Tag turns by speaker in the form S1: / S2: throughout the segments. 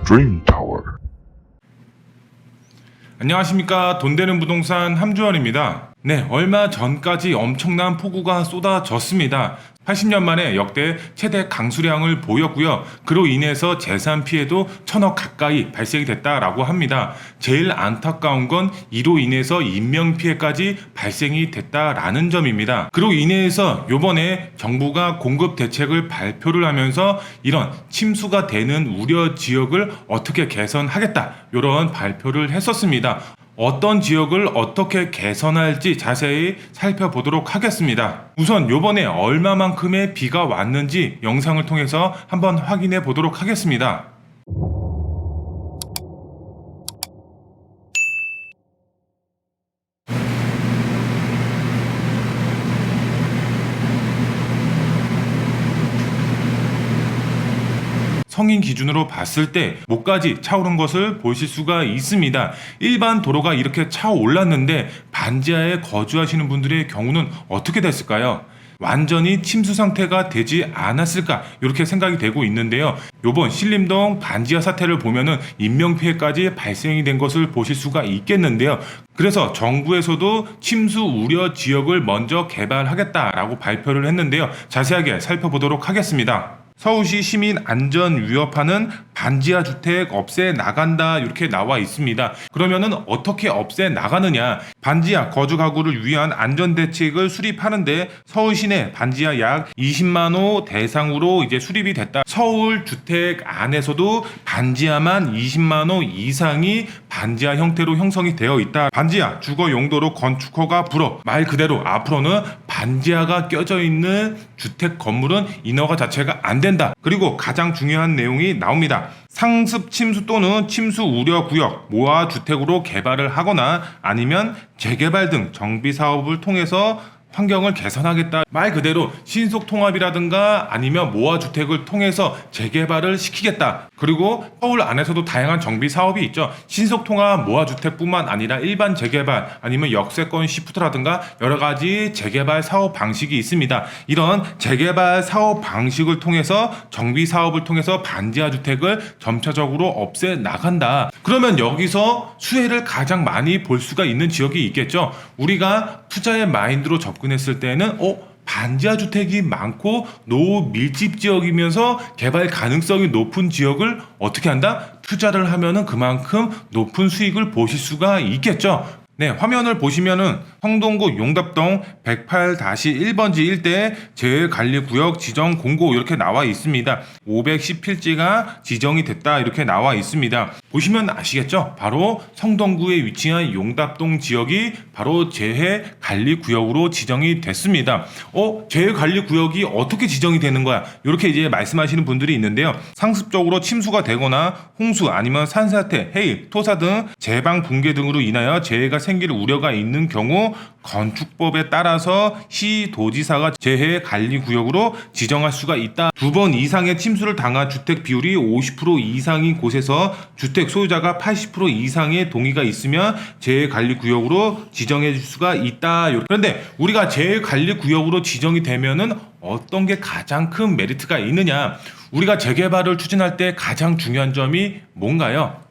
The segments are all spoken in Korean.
S1: Dream Tower.
S2: 안녕하십니까. 돈 되는 부동산 함주원입니다. 네, 얼마 전까지 엄청난 폭우가 쏟아졌습니다. 80년 만에 역대 최대 강수량을 보였고요. 그로 인해서 재산 피해도 1,000억 가까이 발생이 됐다라고 합니다. 제일 안타까운 건 이로 인해서 인명 피해까지 발생이 됐다라는 점입니다. 그로 인해서 요번에 정부가 공급 대책을 발표를 하면서 이런 침수가 되는 우려 지역을 어떻게 개선하겠다 이런 발표를 했었습니다. 어떤 지역을 어떻게 개선할지 자세히 살펴보도록 하겠습니다. 우선 요번에 얼마만큼의 비가 왔는지 영상을 통해서 한번 확인해 보도록 하겠습니다. 성인 기준으로 봤을 때 목까지 차오른 것을 보실 수가 있습니다. 일반 도로가 이렇게 차올랐는데 반지하에 거주하시는 분들의 경우는 어떻게 됐을까요? 완전히 침수 상태가 되지 않았을까 이렇게 생각이 되고 있는데요. 요번 신림동 반지하 사태를 보면은 인명피해까지 발생이 된 것을 보실 수가 있겠는데요. 그래서 정부에서도 침수 우려 지역을 먼저 개발하겠다라고 발표를 했는데요. 자세하게 살펴보도록 하겠습니다. 서울시 시민 안전 위협하는 반지하 주택 없애 나간다 이렇게 나와 있습니다. 그러면은 어떻게 없애 나가느냐? 반지하 거주 가구를 위한 안전 대책을 수립하는데 서울 시내 반지하 약 20만 호 대상으로 이제 수립이 됐다. 서울 주택 안에서도 반지하만 20만 호 이상이 반지하 형태로 형성이 되어 있다. 반지하 주거 용도로 건축허가 불어 말 그대로 앞으로는 반지하가 껴져 있는 주택 건물은 인허가 자체가 안 된다. 그리고 가장 중요한 내용이 나옵니다. 상습 침수 또는 침수 우려 구역 모아 주택으로 개발을 하거나 아니면 재개발 등 정비 사업을 통해서 환경을 개선하겠다. 말 그대로 신속통합이라든가 아니면 모아주택을 통해서 재개발을 시키겠다. 그리고 서울 안에서도 다양한 정비 사업이 있죠. 신속통합 모아주택뿐만 아니라 일반 재개발 아니면 역세권 시프트라든가 여러가지 재개발 사업 방식이 있습니다. 이런 재개발 사업 방식을 통해서 정비 사업을 통해서 반지하 주택을 점차적으로 없애 나간다. 그러면 여기서 수혜를 가장 많이 볼 수가 있는 지역이 있겠죠. 우리가 투자의 마인드로 접근했을 때는 반지하 주택이 많고 노후 밀집 지역이면서 개발 가능성이 높은 지역을 어떻게 한다? 투자를 하면은 그만큼 높은 수익을 보실 수가 있겠죠. 네, 화면을 보시면은 성동구 용답동 108-1번지 일대에 재해관리구역 지정 공고 이렇게 나와 있습니다. 510필지가 지정이 됐다 이렇게 나와 있습니다. 보시면 아시겠죠? 바로 성동구에 위치한 용답동 지역이 바로 재해관리구역으로 지정이 됐습니다. 재해관리구역이 어떻게 지정이 되는 거야? 이렇게 이제 말씀하시는 분들이 있는데요. 상습적으로 침수가 되거나 홍수 아니면 산사태, 해일, 토사 등 제방 붕괴 등으로 인하여 재해가 생길 우려가 있는 경우 건축법에 따라서 시도지사가 재해관리구역으로 지정할 수가 있다. 2번 이상의 침수를 당한 주택 비율이 50% 이상인 곳에서 주택 소유자가 80% 이상의 동의가 있으면 재해관리구역으로 지정해 줄 수가 있다. 그런데 우리가 재해관리구역으로 지정이 되면은 어떤 게 가장 큰 메리트가 있느냐? 우리가 재개발을 추진할 때 가장 중요한 점이 뭔가요?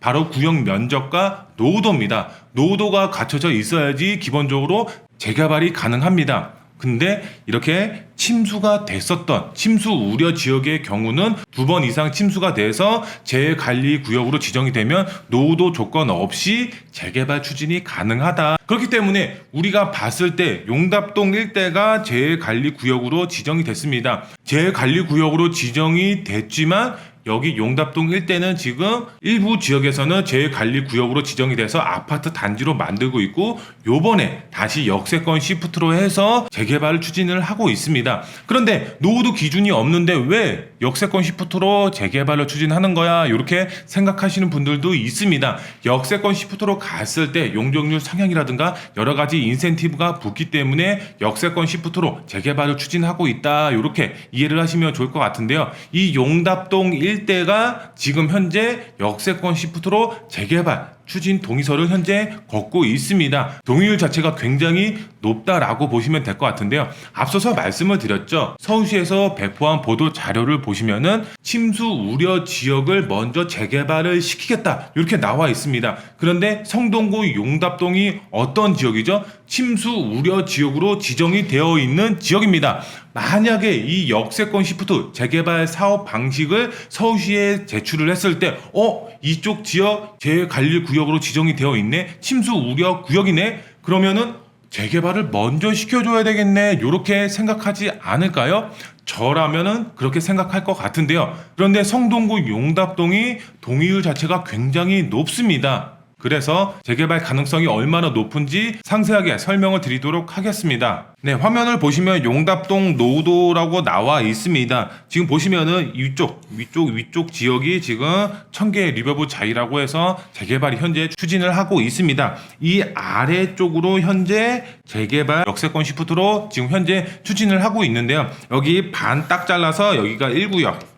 S2: 바로 구역 면적과 노후도입니다. 노후도가 갖춰져 있어야지 기본적으로 재개발이 가능합니다. 근데 이렇게 침수가 됐었던 침수 우려 지역의 경우는 2번 이상 침수가 돼서 재해관리구역으로 지정이 되면 노후도 조건 없이 재개발 추진이 가능하다. 그렇기 때문에 우리가 봤을 때 용답동 일대가 재해관리구역으로 지정이 됐습니다. 재해관리구역으로 지정이 됐지만 여기 용답동 일대는 지금 일부 지역에서는 재해관리구역으로 지정이 돼서 아파트 단지로 만들고 있고 요번에 다시 역세권 시프트로 해서 재개발을 추진을 하고 있습니다. 그런데 노후도 기준이 없는데 왜 역세권 시프트로 재개발을 추진하는 거야? 이렇게 생각하시는 분들도 있습니다. 역세권 시프트로 갔을 때 용적률 상향이라든가 여러 가지 인센티브가 붙기 때문에 역세권 시프트로 재개발을 추진하고 있다. 이렇게 이해를 하시면 좋을 것 같은데요. 이 용답동 일대가 지금 현재 역세권 시프트로 재개발 추진 동의서를 현재 걷고 있습니다. 동의율 자체가 굉장히 높다라고 보시면 될 것 같은데요. 앞서서 말씀을 드렸죠. 서울시에서 배포한 보도 자료를 보시면은 침수 우려 지역을 먼저 재개발을 시키겠다 이렇게 나와 있습니다. 그런데 성동구 용답동이 어떤 지역이죠? 침수 우려 지역으로 지정이 되어 있는 지역입니다. 만약에 이 역세권 시프트 재개발 사업 방식을 서울시에 제출을 했을 때 이쪽 지역 재관리구역으로 지정이 되어 있네, 침수 우려 구역이네, 그러면은 재개발을 먼저 시켜줘야 되겠네, 이렇게 생각하지 않을까요? 저라면은 그렇게 생각할 것 같은데요. 그런데 성동구 용답동이 동의율 자체가 굉장히 높습니다. 그래서 재개발 가능성이 얼마나 높은지 상세하게 설명을 드리도록 하겠습니다. 네, 화면을 보시면 용답동 노도라고 나와 있습니다. 지금 보시면은 위쪽 지역이 지금 청계 리버브 자이라고 해서 재개발이 현재 추진을 하고 있습니다. 이 아래쪽으로 현재 재개발 역세권 시프트로 지금 현재 추진을 하고 있는데요. 여기 반 딱 잘라서 여기가 1구역,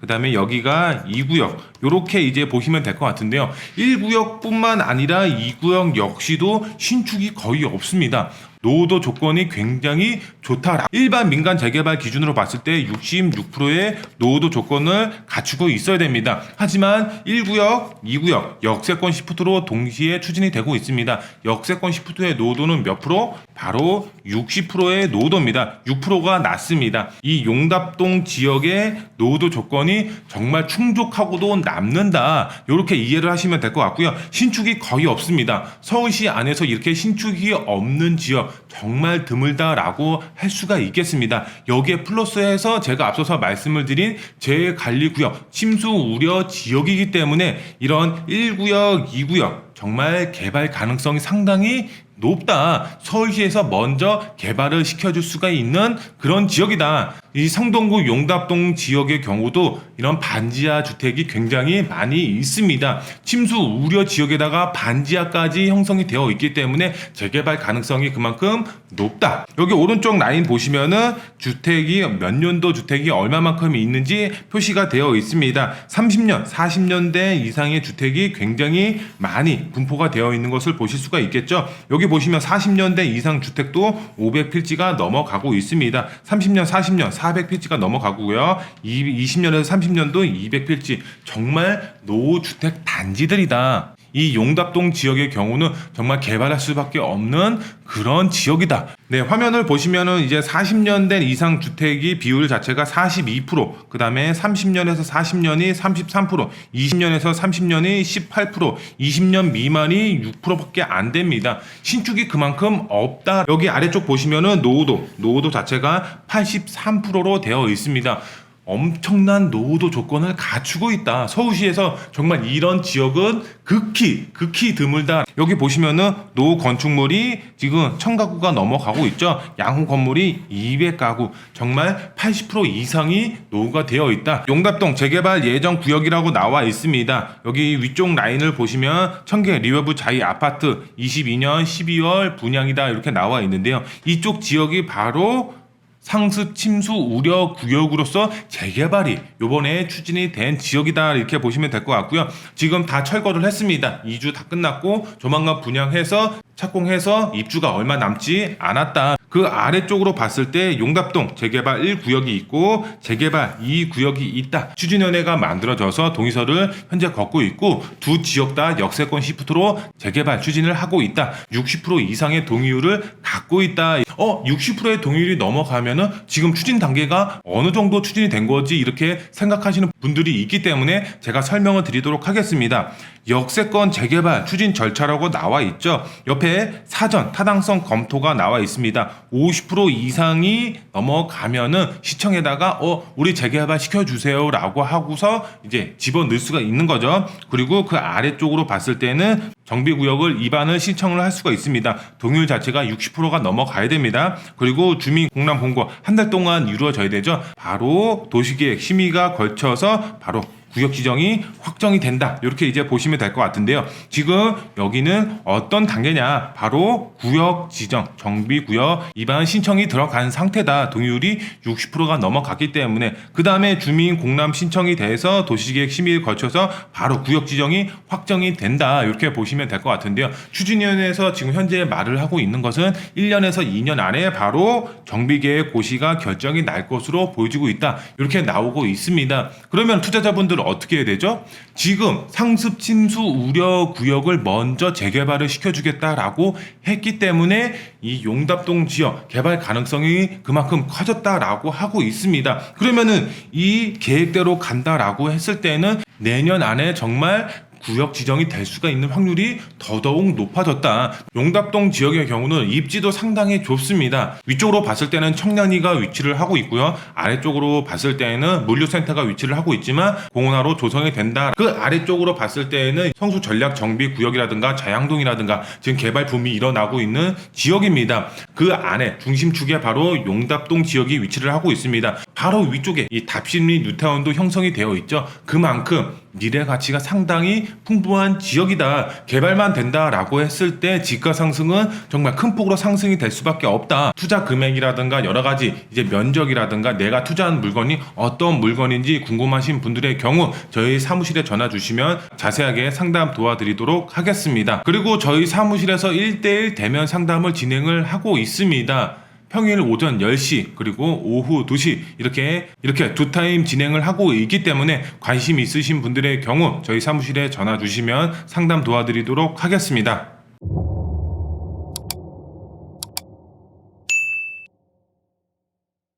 S2: 그 다음에 여기가 2구역, 요렇게 이제 보시면 될 것 같은데요. 1구역뿐만 아니라 2구역 역시도 신축이 거의 없습니다. 노후도 조건이 굉장히 좋다. 일반 민간 재개발 기준으로 봤을 때 66%의 노후도 조건을 갖추고 있어야 됩니다. 하지만 1구역, 2구역 역세권 시프트로 동시에 추진이 되고 있습니다. 역세권 시프트의 노후도는 몇 프로? 바로 60%의 노후도입니다. 6%가 낮습니다. 이 용답동 지역의 노후도 조건이 정말 충족하고도 남는다, 이렇게 이해를 하시면 될 것 같고요. 신축이 거의 없습니다. 서울시 안에서 이렇게 신축이 없는 지역 정말 드물다라고 할 수가 있겠습니다. 여기에 플러스해서 제가 앞서서 말씀을 드린 재관리구역, 침수 우려 지역이기 때문에 이런 1구역, 2구역 정말 개발 가능성이 상당히 높다. 서울시에서 먼저 개발을 시켜줄 수가 있는 그런 지역이다. 이 성동구 용답동 지역의 경우도 이런 반지하 주택이 굉장히 많이 있습니다. 침수 우려 지역에다가 반지하까지 형성이 되어 있기 때문에 재개발 가능성이 그만큼 높다. 여기 오른쪽 라인 보시면은 주택이 몇 년도 주택이 얼마만큼 있는지 표시가 되어 있습니다. 30년, 40년대 이상의 주택이 굉장히 많이 분포가 되어 있는 것을 보실 수가 있겠죠. 여기 보시면 40년대 이상 주택도 500필지가 넘어가고 있습니다. 30년, 40년 400필지가 넘어가고요. 20년에서 30년도 200필지, 정말 노후주택 단지들이다. 이 용답동 지역의 경우는 정말 개발할 수밖에 없는 그런 지역이다. 네, 화면을 보시면은 이제 40년대 이상 주택이 비율 자체가 42%, 그 다음에 30년에서 40년이 33%, 20년에서 30년이 18%, 20년 미만이 6%밖에 안 됩니다. 신축이 그만큼 없다. 여기 아래쪽 보시면은 노후도 자체가 83%로 되어 있습니다. 엄청난 노후도 조건을 갖추고 있다. 서울시에서 정말 이런 지역은 극히 드물다. 여기 보시면은 노후 건축물이 지금 1000가구가 넘어가고 있죠. 양호 건물이 200가구, 정말 80% 이상이 노후가 되어 있다. 용답동 재개발 예정 구역이라고 나와 있습니다. 여기 위쪽 라인을 보시면 청계 리버브 자이 아파트 22년 12월 분양이다, 이렇게 나와 있는데요. 이쪽 지역이 바로 상습 침수 우려 구역으로서 재개발이 요번에 추진이 된 지역이다, 이렇게 보시면 될 것 같고요. 지금 다 철거를 했습니다. 2주 다 끝났고 조만간 분양해서 착공해서 입주가 얼마 남지 않았다. 그 아래쪽으로 봤을 때 용답동 재개발 1구역이 있고 재개발 2구역이 있다. 추진위원회가 만들어져서 동의서를 현재 걷고 있고 두 지역 다 역세권 시프트로 재개발 추진을 하고 있다. 60% 이상의 동의율을 갖고 있다. 60%의 동의율이 넘어가면은 지금 추진 단계가 어느 정도 추진이 된 거지, 이렇게 생각하시는 분들이 있기 때문에 제가 설명을 드리도록 하겠습니다. 역세권 재개발 추진 절차라고 나와 있죠. 옆에 사전 타당성 검토가 나와 있습니다. 50% 이상이 넘어가면은 시청에다가 우리 재개발 시켜주세요 라고 하고서 이제 집어넣을 수가 있는 거죠. 그리고 그 아래쪽으로 봤을 때는 정비구역을 입안을 신청을 할 수가 있습니다. 동의율 자체가 60%가 넘어가야 됩니다. 그리고 주민 공람 공고 한 달 동안 이루어져야 되죠. 바로 도시계획 심의가 걸쳐서 바로 구역 지정이 확정이 된다. 이렇게 이제 보시면 될 것 같은데요. 지금 여기는 어떤 단계냐? 바로 구역 지정, 정비구역 입안 신청이 들어간 상태다. 동의율이 60%가 넘어갔기 때문에 그 다음에 주민 공람 신청이 돼서 도시계획 심의를 거쳐서 바로 구역 지정이 확정이 된다. 이렇게 보시면 될 것 같은데요. 추진위원회에서 지금 현재 말을 하고 있는 것은 1년에서 2년 안에 바로 정비계획 고시가 결정이 날 것으로 보여지고 있다. 이렇게 나오고 있습니다. 그러면 투자자분들은 어떻게 해야 되죠? 지금 상습 침수 우려 구역을 먼저 재개발을 시켜주겠다라고 했기 때문에 이 용답동 지역 개발 가능성이 그만큼 커졌다라고 하고 있습니다. 그러면은 이 계획대로 간다라고 했을 때는 내년 안에 정말 구역 지정이 될 수가 있는 확률이 더더욱 높아졌다. 용답동 지역의 경우는 입지도 상당히 좁습니다. 위쪽으로 봤을 때는 청량리가 위치를 하고 있고요. 아래쪽으로 봤을 때는 물류센터가 위치를 하고 있지만 공원화로 조성이 된다. 그 아래쪽으로 봤을 때는 성수 전략 정비 구역이라든가 자양동이라든가 지금 개발 붐이 일어나고 있는 지역입니다. 그 안에 중심축에 바로 용답동 지역이 위치를 하고 있습니다. 바로 위쪽에 이 답심리 뉴타운도 형성이 되어 있죠. 그만큼 미래 가치가 상당히 풍부한 지역이다. 개발만 된다라고 했을 때 지가 상승은 정말 큰 폭으로 상승이 될 수밖에 없다. 투자 금액이라든가 여러 가지 이제 면적이라든가 내가 투자한 물건이 어떤 물건인지 궁금하신 분들의 경우 저희 사무실에 전화 주시면 자세하게 상담 도와드리도록 하겠습니다. 그리고 저희 사무실에서 1대1 대면 상담을 진행을 하고 있습니다. 평일 오전 10시 그리고 오후 2시 이렇게 두 타임 진행을 하고 있기 때문에 관심 있으신 분들의 경우 저희 사무실에 전화 주시면 상담 도와드리도록 하겠습니다.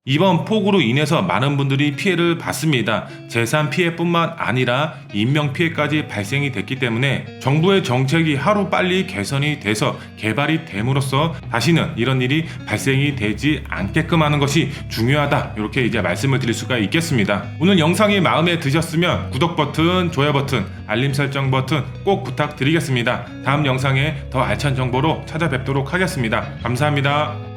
S2: 이번 폭우로 인해서 많은 분들이 피해를 봤습니다. 재산 피해뿐만 아니라 인명 피해까지 발생이 됐기 때문에 정부의 정책이 하루 빨리 개선이 돼서 개발이 됨으로써 다시는 이런 일이 발생이 되지 않게끔 하는 것이 중요하다. 이렇게 이제 말씀을 드릴 수가 있겠습니다. 오늘 영상이 마음에 드셨으면 구독 버튼, 좋아요 버튼, 알림 설정 버튼 꼭 부탁드리겠습니다. 다음 영상에 더 알찬 정보로 찾아뵙도록 하겠습니다. 감사합니다.